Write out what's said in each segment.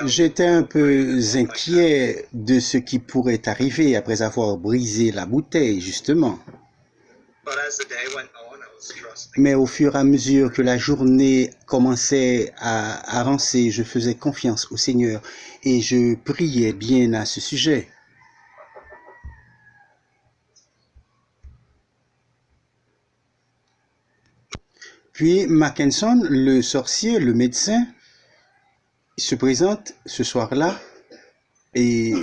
J'étais un peu inquiet de ce qui pourrait arriver après avoir brisé la bouteille, justement. Mais au fur et à mesure que la journée commençait à avancer, je faisais confiance au Seigneur et je priais bien à ce sujet. Puis Mackenson, le sorcier, le médecin, se présente ce soir-là et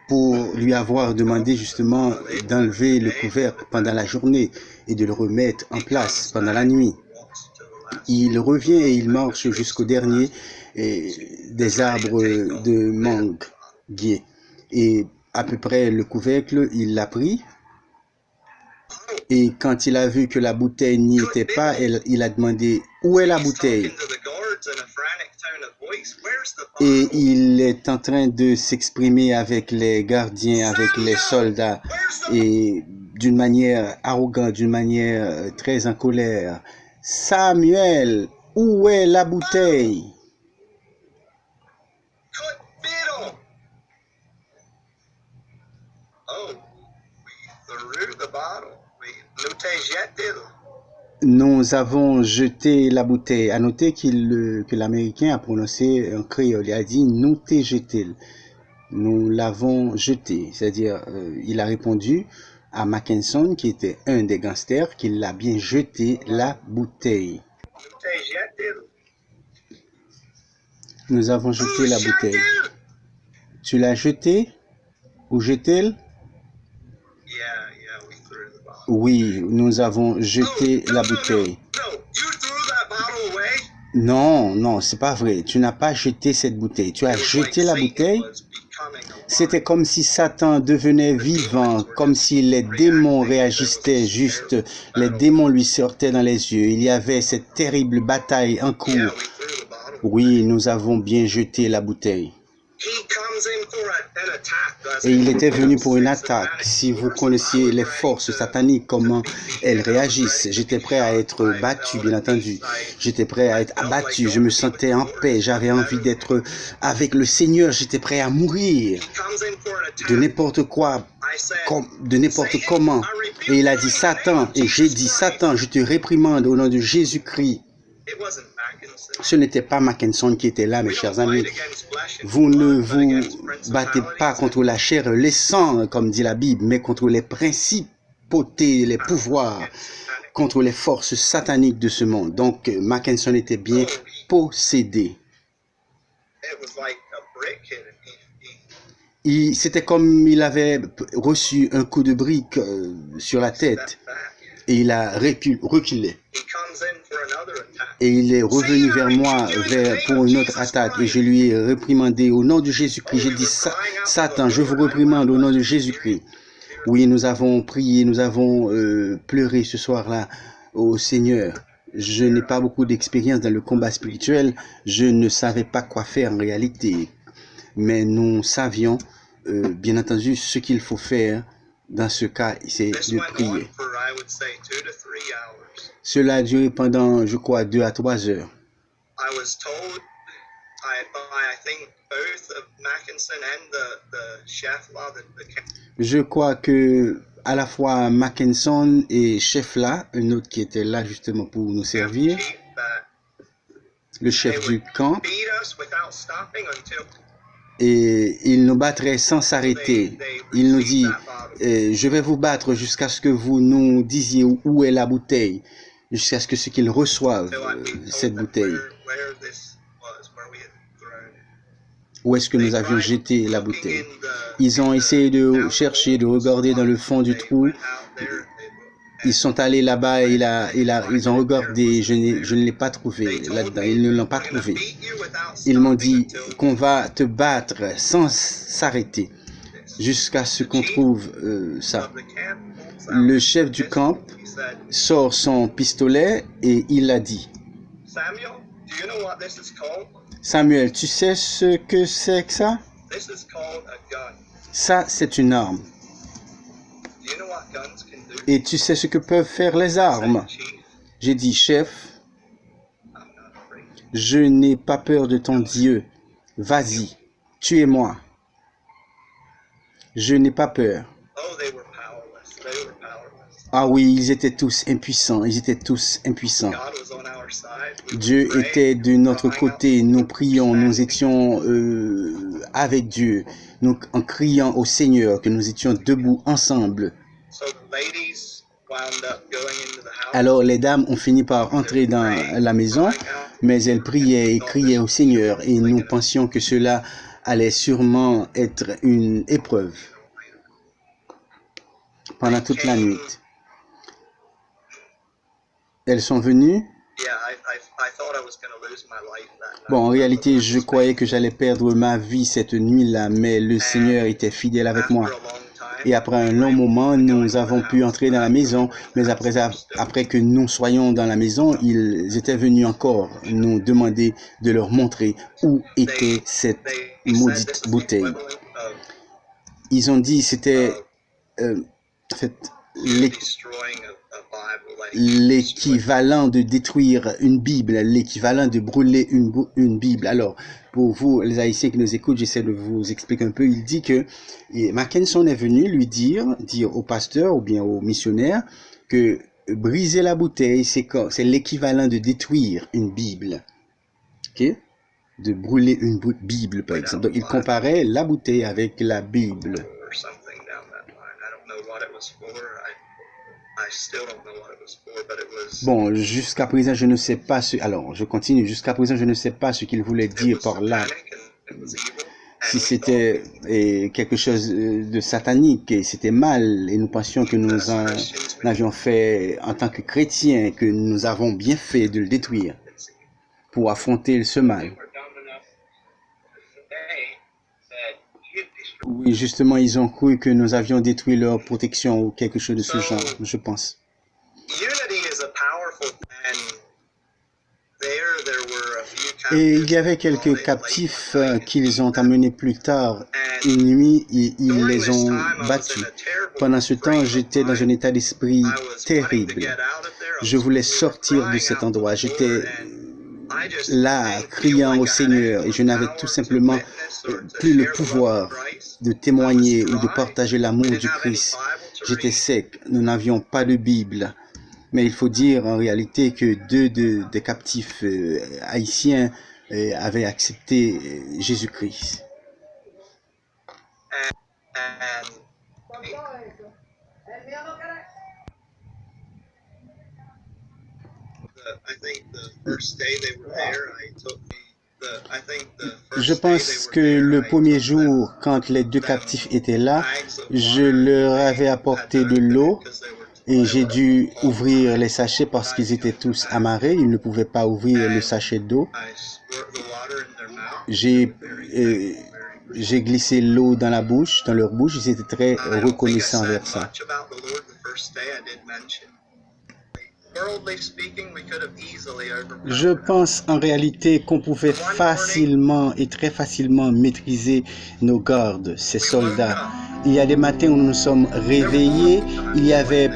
pour lui avoir demandé justement d'enlever le couvercle pendant la journée et de le remettre en place pendant la nuit. Il revient et il marche jusqu'au dernier des arbres de manguier. Et à peu près le couvercle, il l'a pris. Et quand il a vu que la bouteille n'y était pas, il a demandé « Où est la bouteille ?» Et il est en train de s'exprimer avec les gardiens, avec les soldats, et d'une manière arrogante, d'une manière très en colère. « Samuel, où est la bouteille ?» Nous avons jeté la bouteille. À noter que l'Américain a prononcé en créole. Il a dit « nous t'ai jeté ». Nous l'avons jeté. C'est-à-dire, il a répondu à Mackenson, qui était un des gangsters, qu'il a bien jeté la bouteille. Nous avons jeté la bouteille. Tu l'as jeté ou jeté? Oui, nous avons jeté la bouteille. Non, c'est pas vrai. Tu n'as pas jeté cette bouteille. Tu as jeté la bouteille. C'était comme si Satan devenait vivant, comme si les démons réagissaient juste. Les démons lui sortaient dans les yeux. Il y avait cette terrible bataille en cours. Oui, nous avons bien jeté la bouteille. Et il était venu pour une attaque. Si vous connaissiez les forces sataniques, comment elles réagissent, j'étais prêt à être battu, bien entendu. J'étais prêt à être abattu. Je me sentais en paix. J'avais envie d'être avec le Seigneur. J'étais prêt à mourir de n'importe quoi, de n'importe comment. Et il a dit Satan. Et j'ai dit Satan, je te réprimande au nom de Jésus-Christ. Ce n'était pas Mackenson qui était là, mes chers amis. Vous ne vous battez pas contre la chair et les sangs, comme dit la Bible, mais contre les principautés, les pouvoirs, contre les forces sataniques de ce monde. Donc, Mackenson était bien possédé. C'était comme il avait reçu un coup de brique sur la tête et il a reculé. Et il est revenu vers moi pour une autre attaque et je lui ai réprimandé au nom de Jésus-Christ. J'ai dit, Satan, je vous réprimande au nom de Jésus-Christ. Oui, nous avons prié, nous avons pleuré ce soir-là au Seigneur. Je n'ai pas beaucoup d'expérience dans le combat spirituel. Je ne savais pas quoi faire en réalité. Mais nous savions, bien entendu, ce qu'il faut faire. Dans ce cas, c'est de prier. Cela a duré pendant, je crois, 2 à 3 heures. Je crois que à la fois Mackenson et Chef-là, un autre qui était là justement pour nous servir, le chef du camp, et il nous battrait sans s'arrêter. Il nous dit, je vais vous battre jusqu'à ce que vous nous disiez où est la bouteille, jusqu'à ce qu'ils reçoivent cette bouteille. Où est-ce que nous avions jeté la bouteille? Ils ont essayé de chercher, de regarder dans le fond du trou. Ils sont allés là-bas et ils ont regardé. Je ne l'ai pas trouvé là-dedans. Ils ne l'ont pas trouvé. Ils m'ont dit qu'on va te battre sans s'arrêter jusqu'à ce qu'on trouve ça. Le chef du camp sort son pistolet et il a dit, Samuel, tu sais ce que c'est que ça? Ça, c'est une arme. Et tu sais ce que peuvent faire les armes? J'ai dit, chef, Je n'ai pas peur de ton Dieu. Vas-y, tuez-moi. Je n'ai pas peur. Ah oui, ils étaient tous impuissants. Ils étaient tous impuissants. Dieu était de notre côté. Nous prions, nous étions avec Dieu. Nous, en criant au Seigneur que nous étions debout ensemble. Alors les dames ont fini par entrer dans la maison, mais elles priaient et criaient au Seigneur et nous pensions que cela allait sûrement être une épreuve pendant toute la nuit. Elles sont venues. Bon, en réalité, je croyais que j'allais perdre ma vie cette nuit-là, mais le Seigneur était fidèle avec moi. Et après un long moment, nous avons pu entrer dans la maison, mais après que nous soyons dans la maison, ils étaient venus encore nous demander de leur montrer où était cette maudite bouteille. Ils ont dit c'était en fait, l'équivalent de détruire une Bible, l'équivalent de brûler une Bible. Alors, pour vous, les Haïtiens qui nous écoutent, j'essaie de vous expliquer un peu. Il dit que Mackenson est venu lui dire au pasteur ou bien au missionnaire que briser la bouteille, c'est l'équivalent de détruire une Bible. Ok? De brûler une Bible, par exemple. Donc, il comparait la bouteille avec la Bible. Bon, jusqu'à présent, je ne sais pas ce... Alors, je continue. Jusqu'à présent, je ne sais pas ce qu'il voulait dire par là. Si c'était quelque chose de satanique, et c'était mal, et nous pensions que nous en avions fait en tant que chrétiens, que nous avons bien fait de le détruire pour affronter ce mal. Oui, justement, ils ont cru que nous avions détruit leur protection ou quelque chose de ce genre, je pense. Et il y avait quelques captifs qu'ils ont amenés plus tard. Une nuit, ils les ont battus. Pendant ce temps, j'étais dans un état d'esprit terrible. Je voulais sortir de cet endroit. J'étais là, criant au Seigneur, et je n'avais tout simplement plus le pouvoir de témoigner ou de partager l'amour du Christ. J'étais sec, nous n'avions pas de Bible. Mais il faut dire en réalité que deux des captifs haïtiens avaient accepté Jésus-Christ. Je pense que le premier jour, quand les deux captifs étaient là, je leur avais apporté de l'eau et j'ai dû ouvrir les sachets parce qu'ils étaient tous amarrés. Ils ne pouvaient pas ouvrir le sachet d'eau. J'ai glissé l'eau dans leur bouche. Ils étaient très reconnaissants vers ça. Je pense en réalité qu'on pouvait facilement et très facilement maîtriser nos gardes, ces soldats. Il y a des matins où nous nous sommes réveillés, il y avait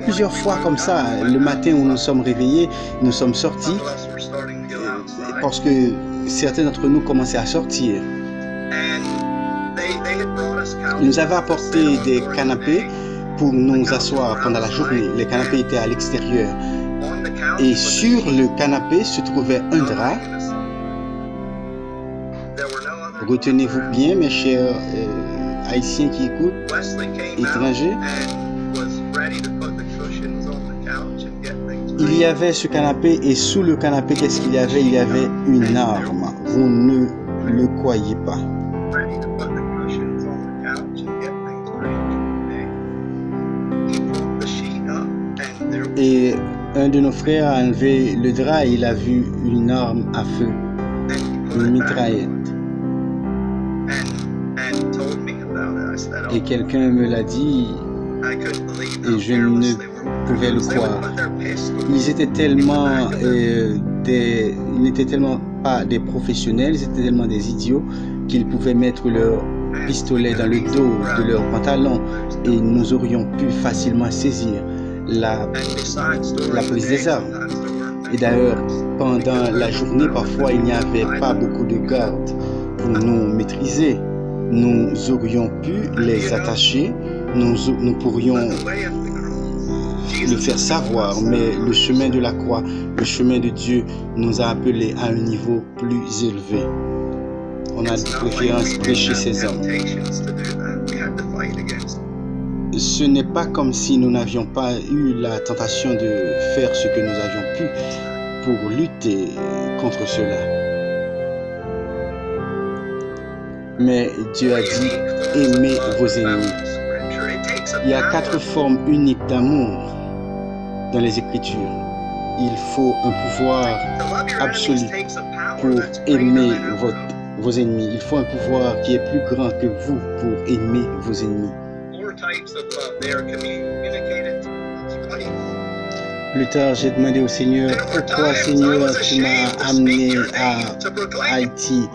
plusieurs fois comme ça, le matin où nous nous sommes réveillés, nous sommes sortis, parce que certains d'entre nous commençaient à sortir. Ils nous avaient apporté des canapés pour nous asseoir pendant la journée. Les canapés étaient à l'extérieur. Et sur le canapé se trouvait un drap. Retenez-vous bien, mes chers Haïtiens qui écoutent, étrangers. Il y avait ce canapé et sous le canapé, qu'est-ce qu'il y avait? Il y avait une arme. Vous ne le croyez pas. Et un de nos frères a enlevé le drap et il a vu une arme à feu, une mitraillette. Et quelqu'un me l'a dit et je ne pouvais le croire. Ils étaient tellement ils n'étaient tellement pas des professionnels, ils étaient tellement des idiots qu'ils pouvaient mettre leur pistolet dans le dos de leur pantalon et nous aurions pu facilement saisir la prise des armes. Et d'ailleurs, pendant la journée, parfois, il n'y avait pas beaucoup de gardes pour nous maîtriser. Nous aurions pu les attacher, nous pourrions le faire savoir, mais le chemin de la croix, le chemin de Dieu nous a appelés à un niveau plus élevé. On a de préférence prêcher ces hommes. Ce n'est pas comme si nous n'avions pas eu la tentation de faire ce que nous avions pu pour lutter contre cela. Mais Dieu a dit, aimez vos ennemis. Il y a 4 formes uniques d'amour dans les Écritures. Il faut un pouvoir absolu pour aimer vos ennemis. Il faut un pouvoir qui est plus grand que vous pour aimer vos ennemis. Plus tard, j'ai demandé au Seigneur, pourquoi Seigneur tu m'as amené à Haïti?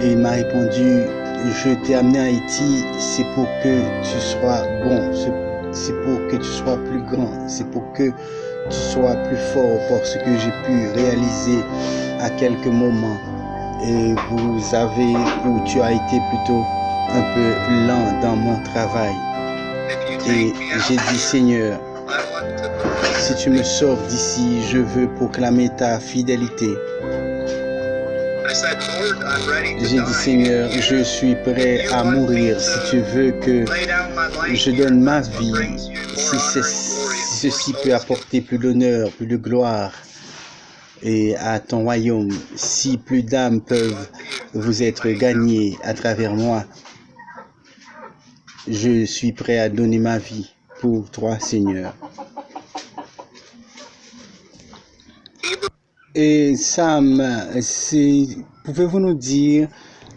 Et il m'a répondu, je t'ai amené à Haïti, c'est pour que tu sois bon, c'est pour que tu sois plus grand, c'est pour que tu sois plus fort, parce que j'ai pu réaliser à quelques moments. Et tu as été plutôt un peu lent dans mon travail. Et j'ai dit, Seigneur, si tu me sors d'ici, je veux proclamer ta fidélité. J'ai dit, Seigneur, je suis prêt à mourir si tu veux que je donne ma vie, si ceci peut apporter plus d'honneur, plus de gloire et à ton royaume, si plus d'âmes peuvent vous être gagnées à travers moi. Je suis prêt à donner ma vie pour toi, Seigneur. Et Sam, pouvez-vous nous dire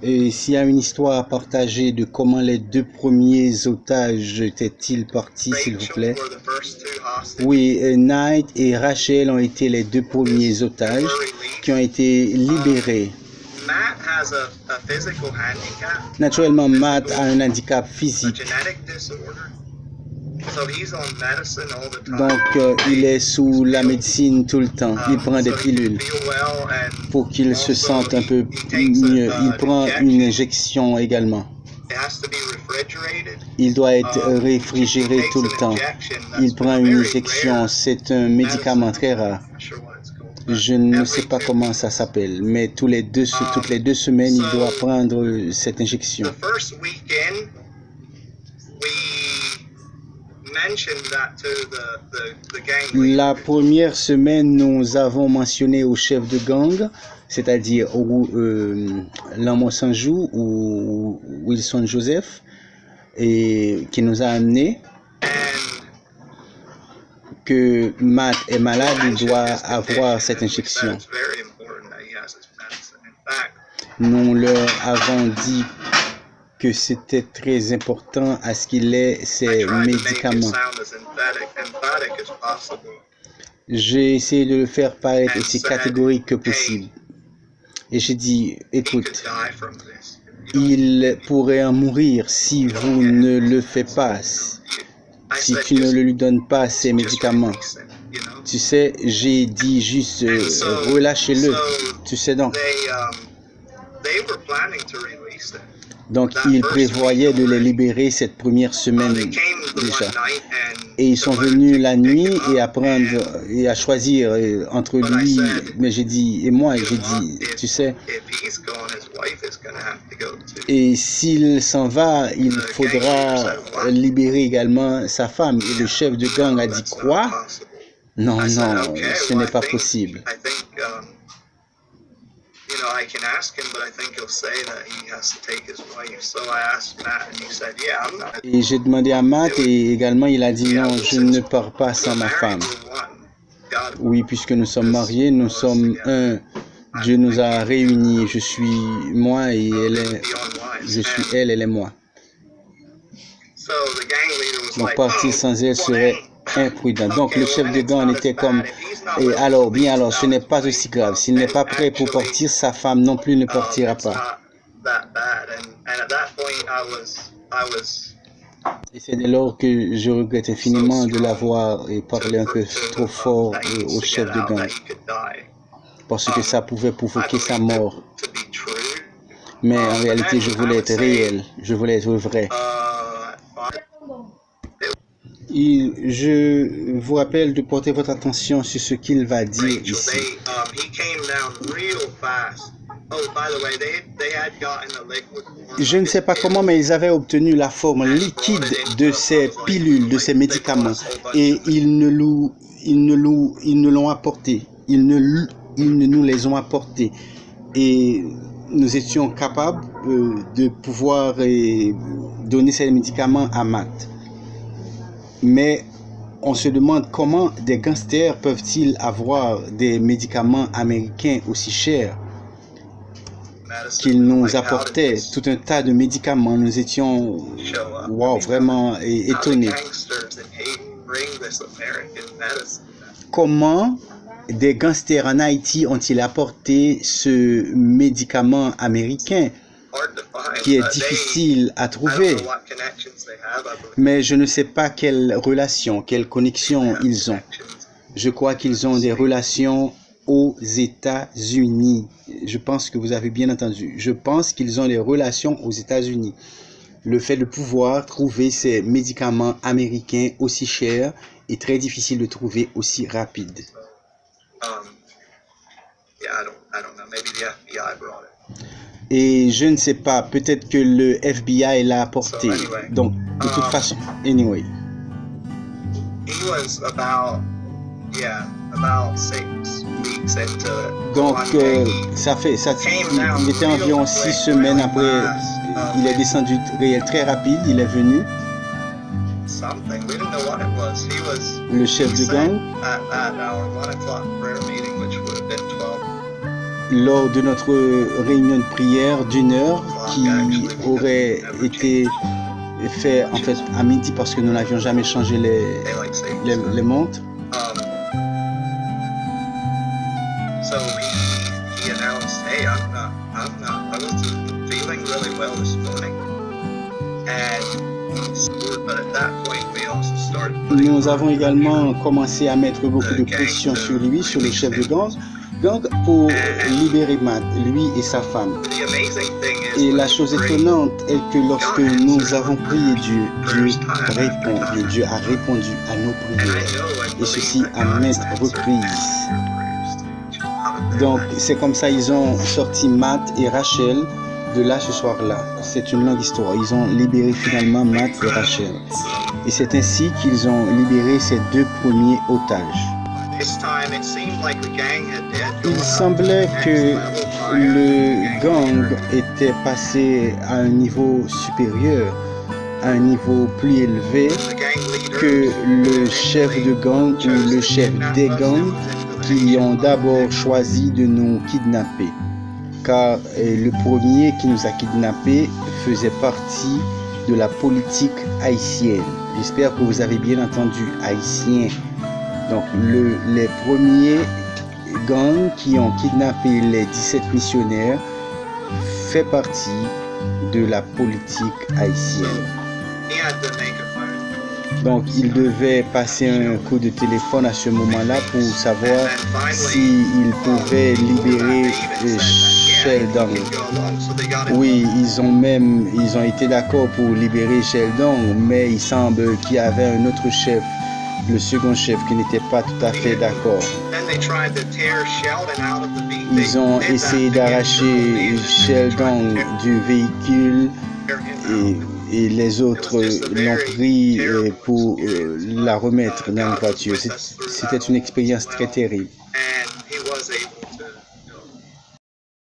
s'il y a une histoire à partager de comment les 2 premiers otages étaient-ils partis, s'il vous plaît? Oui, Knight et Rachel ont été les 2 premiers otages qui ont été libérés. Naturellement, Matt a un handicap physique. Donc, il est sous la médecine tout le temps. Il prend des pilules pour qu'il se sente un peu mieux. Il prend une injection également. Il doit être réfrigéré tout le temps. Il prend une injection. C'est un médicament très rare. Je ne sais pas comment ça s'appelle, mais toutes les 2 semaines, il doit prendre cette injection. La première semaine, nous avons mentionné au chef de gang, c'est-à-dire Lamo Sanjou ou Wilson Joseph, et qui nous a amené que Matt est malade, il doit avoir cette injection. Nous leur avons dit que c'était très important à ce qu'il ait ces médicaments. J'ai essayé de le faire paraître aussi catégorique que possible. Et j'ai dit, écoute, il pourrait en mourir si vous ne le faites pas, si tu ne lui donnes pas ces médicaments. Tu sais, j'ai dit juste, relâchez-le. Tu sais donc. Donc, ils prévoyaient de les libérer cette première semaine déjà. Et ils sont venus la nuit et à choisir entre lui, mais j'ai dit, et moi, j'ai dit, tu sais, et s'il s'en va, il faudra libérer également sa femme. Et le chef de gang a dit, quoi? Non, non, ce n'est pas possible. Et j'ai demandé à Matt et également il a dit non, je ne pars pas sans ma femme. Oui, puisque nous sommes mariés, nous sommes un. Dieu nous a réunis. Je suis moi et elle est. Je suis elle, elle est moi. Donc partir sans elle serait imprudent. Donc le chef de gang était comme, et alors, ce n'est pas aussi grave. S'il n'est pas prêt pour partir, sa femme non plus ne partira pas. Et c'est dès lors que je regrette infiniment de l'avoir parlé un peu trop fort au chef de gang. parce que ça pouvait provoquer sa mort. Mais en réalité, je voulais être réel, je voulais être vrai. Je vous rappelle de porter votre attention sur ce qu'il va dire ici. Je ne sais pas comment, mais ils avaient obtenu la forme liquide de ces pilules, de ces médicaments, et ils ne l'ont apporté. Ils ne nous les ont apportés. Et nous étions capables de pouvoir donner ces médicaments à Matt. Mais on se demande comment des gangsters peuvent-ils avoir des médicaments américains aussi chers qu'ils nous apportaient tout un tas de médicaments. Nous étions vraiment étonnés. Comment des gangsters en Haïti ont-ils apporté ce médicament américain qui est difficile à trouver? Mais je ne sais pas quelle relation, quelle connexion ils ont. Je crois qu'ils ont des relations aux États-Unis. Je pense que vous avez bien entendu. Je pense qu'ils ont des relations aux États-Unis. Le fait de pouvoir trouver ces médicaments américains aussi chers est très difficile de trouver aussi rapide. Et je ne sais pas, peut-être que le FBI l'a apporté. Donc, de toute façon, anyway. Donc, il était environ 6 semaines après, il est descendu très rapide, il est venu. Le chef de gang, lors de notre réunion de prière d'1 heure, qui aurait été fait en fait à midi parce que nous n'avions jamais changé les montres. Nous avons également commencé à mettre beaucoup de pression sur lui, sur le chef de gang, pour libérer Matt, lui et sa femme. Et la chose étonnante est que lorsque nous avons prié Dieu a répondu à nos prières, et ceci à maintes reprises. Donc c'est comme ça ils ont sorti Matt et Rachel de là ce soir-là. C'est une longue histoire. Ils ont libéré finalement Matt et Rachel. Et c'est ainsi qu'ils ont libéré ces 2 premiers otages. Il semblait que le gang était passé à un niveau supérieur, à un niveau plus élevé que le chef de gang ou le chef des gangs qui ont d'abord choisi de nous kidnapper. Car le premier qui nous a kidnappés faisait partie de la politique haïtienne. J'espère que vous avez bien entendu, haïtien. Donc les premiers gangs qui ont kidnappé les 17 missionnaires fait partie de la politique haïtienne. Donc il devait passer un coup de téléphone à ce moment-là pour savoir s'il pouvait libérer Sheldon. Oui, ils ont été d'accord pour libérer Sheldon, mais il semble qu'il y avait un autre chef, le second chef, qui n'était pas tout à fait d'accord. Ils ont essayé d'arracher Sheldon du véhicule et les autres l'ont pris pour la remettre dans la voiture. C'était une expérience très terrible.